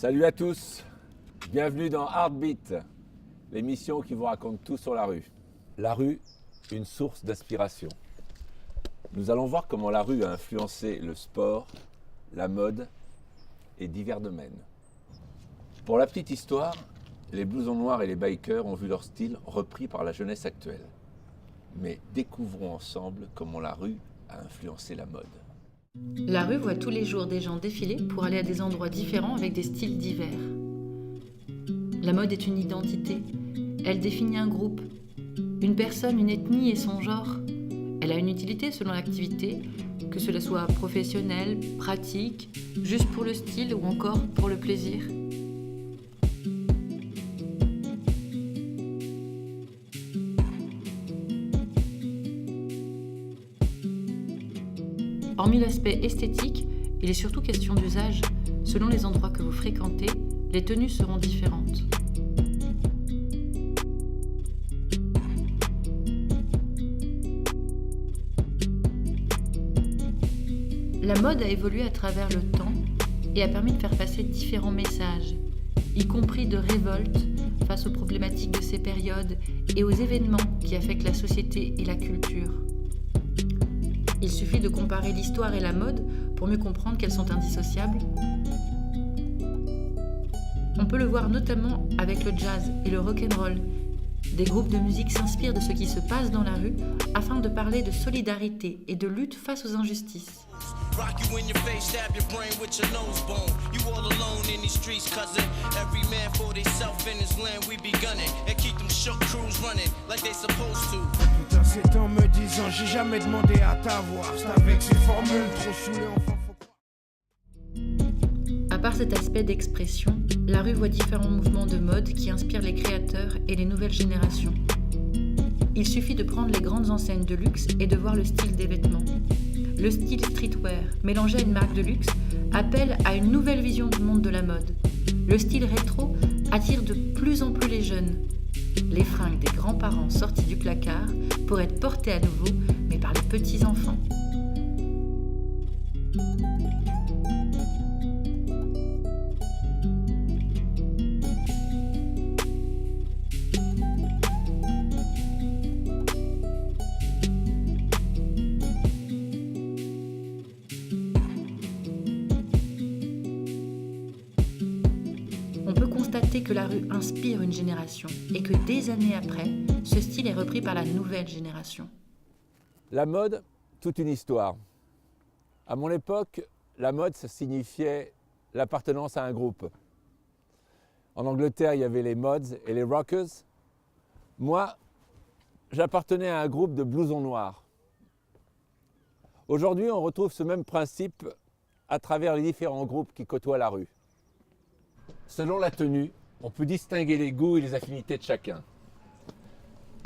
Salut à tous, bienvenue dans Heartbeat, l'émission qui vous raconte tout sur la rue. La rue, une source d'inspiration. Nous allons voir comment la rue a influencé le sport, la mode et divers domaines. Pour la petite histoire, les blousons noirs et les bikers ont vu leur style repris par la jeunesse actuelle. Mais découvrons ensemble comment la rue a influencé la mode. La rue voit tous les jours des gens défiler pour aller à des endroits différents avec des styles divers. La mode est une identité. Elle définit un groupe, une personne, une ethnie et son genre. Elle a une utilité selon l'activité, que cela soit professionnel, pratique, juste pour le style ou encore pour le plaisir. Hormis l'aspect esthétique, il est surtout question d'usage. Selon les endroits que vous fréquentez, les tenues seront différentes. La mode a évolué à travers le temps et a permis de faire passer différents messages, y compris de révolte face aux problématiques de ces périodes et aux événements qui affectent la société et la culture. Il suffit de comparer l'histoire et la mode pour mieux comprendre qu'elles sont indissociables. On peut le voir notamment avec le jazz et le rock'n'roll. Des groupes de musique s'inspirent de ce qui se passe dans la rue afin de parler de solidarité et de lutte face aux injustices. Rock you in your face, stab your brain with your nose bone. You all alone in these streets, cousin. Every man for theyself in his land, we be gunning. And keep them shook crews running like they supposed to. Putain, c'est en me disant, j'ai jamais demandé à t'avoir. C'est avec ces formules trop saoulées, enfin faut... À part cet aspect d'expression, la rue voit différents mouvements de mode qui inspirent les créateurs et les nouvelles générations. Il suffit de prendre les grandes enseignes de luxe et de voir le style des vêtements. Le style streetwear, mélangé à une marque de luxe, appelle à une nouvelle vision du monde de la mode. Le style rétro attire de plus en plus les jeunes. Les fringues des grands-parents sortis du placard pour être portées à nouveau, mais par les petits-enfants. On peut constater que la rue inspire une génération et que des années après, ce style est repris par la nouvelle génération. La mode, toute une histoire. À mon époque, la mode, ça signifiait l'appartenance à un groupe. En Angleterre, il y avait les Mods et les Rockers. Moi, j'appartenais à un groupe de blousons noirs. Aujourd'hui, on retrouve ce même principe à travers les différents groupes qui côtoient la rue. Selon la tenue, on peut distinguer les goûts et les affinités de chacun.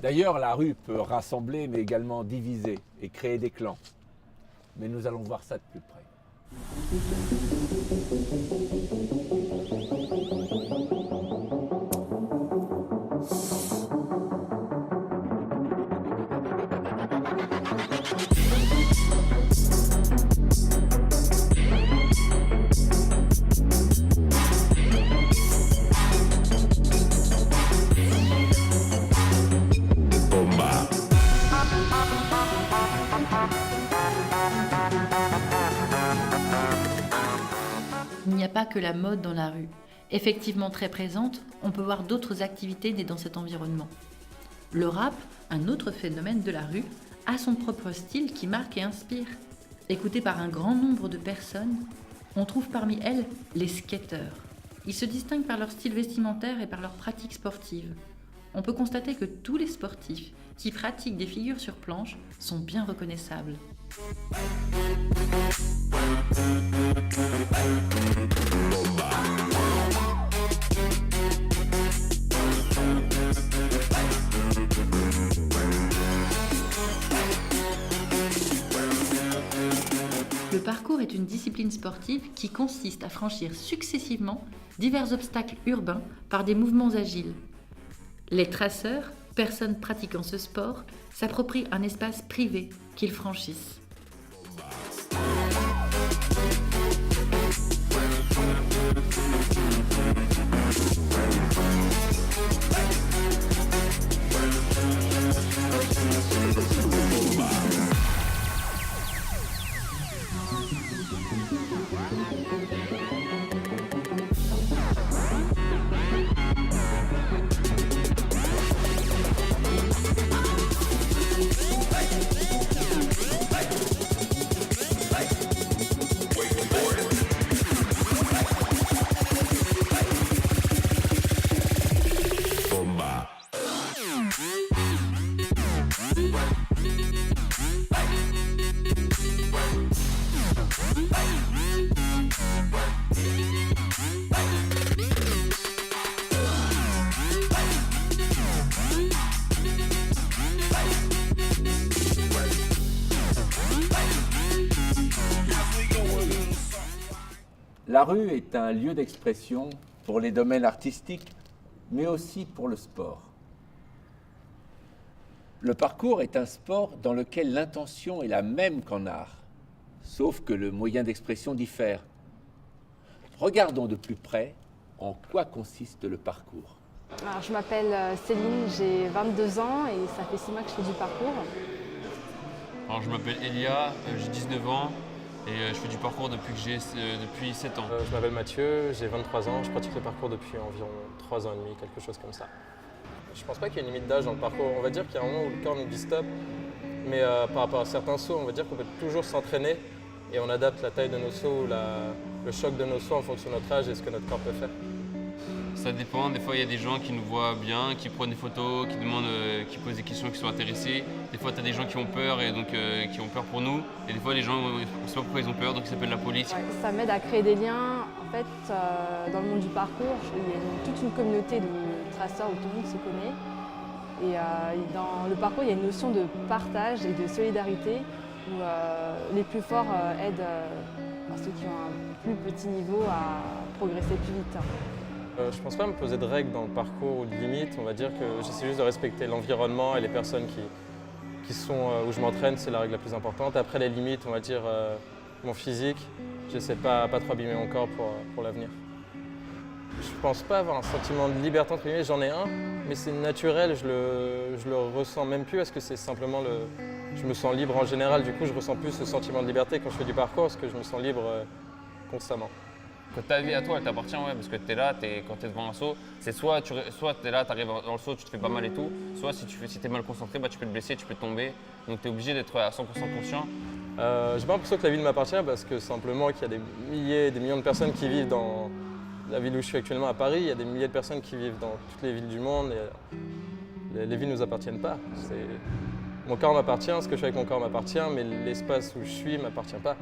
D'ailleurs, la rue peut rassembler, mais également diviser et créer des clans. Mais nous allons voir ça de plus près. Il n'y a pas que la mode dans la rue. Effectivement très présente, on peut voir d'autres activités nées dans cet environnement. Le rap, un autre phénomène de la rue, a son propre style qui marque et inspire. Écouté par un grand nombre de personnes, on trouve parmi elles les skateurs. Ils se distinguent par leur style vestimentaire et par leurs pratiques sportives. On peut constater que tous les sportifs qui pratiquent des figures sur planche sont bien reconnaissables. Le parcours est une discipline sportive qui consiste à franchir successivement divers obstacles urbains par des mouvements agiles. Les traceurs, personnes pratiquant ce sport, s'approprient un espace privé qu'ils franchissent. La rue est un lieu d'expression pour les domaines artistiques, mais aussi pour le sport. Le parcours est un sport dans lequel l'intention est la même qu'en art, sauf que le moyen d'expression diffère. Regardons de plus près en quoi consiste le parcours. Alors, je m'appelle Céline, j'ai 22 ans et ça fait 6 mois que je fais du parcours. Alors, je m'appelle Elia, j'ai 19 ans et je fais du parcours depuis 7 ans. Je m'appelle Mathieu, j'ai 23 ans, je pratique le parcours depuis environ 3 ans et demi, quelque chose comme ça. Je pense pas qu'il y ait une limite d'âge dans le parcours. On va dire qu'il y a un moment où le corps nous dit stop, mais par rapport à certains sauts, on va dire qu'on peut toujours s'entraîner et on adapte la taille de nos sauts ou le choc de nos sauts en fonction de notre âge et ce que notre corps peut faire. Ça dépend, des fois il y a des gens qui nous voient bien, qui prennent des photos, qui demandent, qui posent des questions, qui sont intéressés. Des fois tu as des gens qui ont peur et donc qui ont peur pour nous. Et des fois les gens, on ne sait pas pourquoi ils ont peur, donc ils s'appellent la police. Ouais, ça m'aide à créer des liens. En fait, dans le monde du parcours, il y a toute une communauté de traceurs où tout le monde se connaît. Et dans le parcours, il y a une notion de partage et de solidarité où les plus forts aident ceux qui ont un plus petit niveau à progresser plus vite. Je pense pas me poser de règles dans le parcours ou de limites. On va dire que j'essaie juste de respecter l'environnement et les personnes qui sont où je m'entraîne, c'est la règle la plus importante. Après les limites, on va dire mon physique, j'essaie pas trop abîmer mon corps pour l'avenir. Je pense pas avoir un sentiment de liberté entre guillemets, j'en ai un, mais c'est naturel, je le ressens même plus parce que c'est simplement je me sens libre en général, du coup je ressens plus ce sentiment de liberté quand je fais du parcours parce que je me sens libre constamment. Que ta vie à toi, elle t'appartient, ouais, parce que tu es là, quand tu es devant un saut, c'est soit tu es là, tu arrives dans le saut, tu te fais pas mal et tout, soit si tu es mal concentré, tu peux te blesser, tu peux tomber. Donc tu es obligé d'être à 100% conscient. J'ai pas l'impression que la ville m'appartient parce que simplement qu'il y a des milliers, des millions de personnes qui vivent dans la ville où je suis actuellement à Paris, il y a des milliers de personnes qui vivent dans toutes les villes du monde et les villes ne nous appartiennent pas. Mon corps m'appartient, ce que je fais avec mon corps m'appartient, mais l'espace où je suis ne m'appartient pas.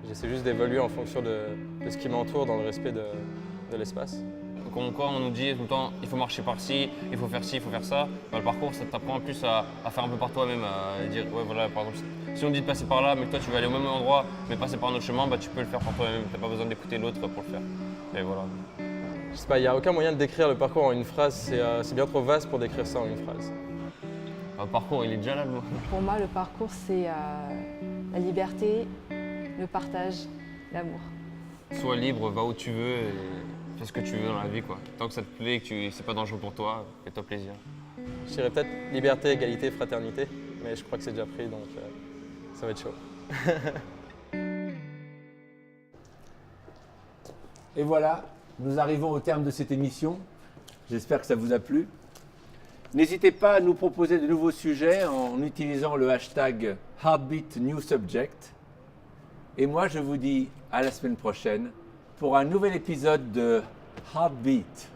J'essaie juste d'évoluer en fonction de ce qui m'entoure dans le respect de l'espace. Quand mon corps on nous dit tout le temps il faut marcher par-ci, il faut faire ci, il faut faire ça, le parcours ça t'apprend plus à faire un peu par toi-même, à dire ouais voilà par exemple si on dit de passer par là mais que toi tu vas aller au même endroit mais passer par un autre chemin, tu peux le faire par toi-même, tu n'as pas besoin d'écouter l'autre pour le faire. Et voilà. Je sais pas, il n'y a aucun moyen de décrire le parcours en une phrase, c'est bien trop vaste pour décrire ça en une phrase. Le parcours il est déjà là le mot. Pour moi le parcours c'est la liberté, le partage, l'amour. Sois libre, va où tu veux et fais ce que tu veux dans la vie quoi. Tant que ça te plaît et que c'est pas dangereux pour toi, fais-toi plaisir. Je dirais peut-être liberté, égalité, fraternité, mais je crois que c'est déjà pris donc ça va être chaud. Et voilà, nous arrivons au terme de cette émission. J'espère que ça vous a plu. N'hésitez pas à nous proposer de nouveaux sujets en utilisant le hashtag HeartbeatNewSubject. Et moi, je vous dis à la semaine prochaine pour un nouvel épisode de Heartbeat.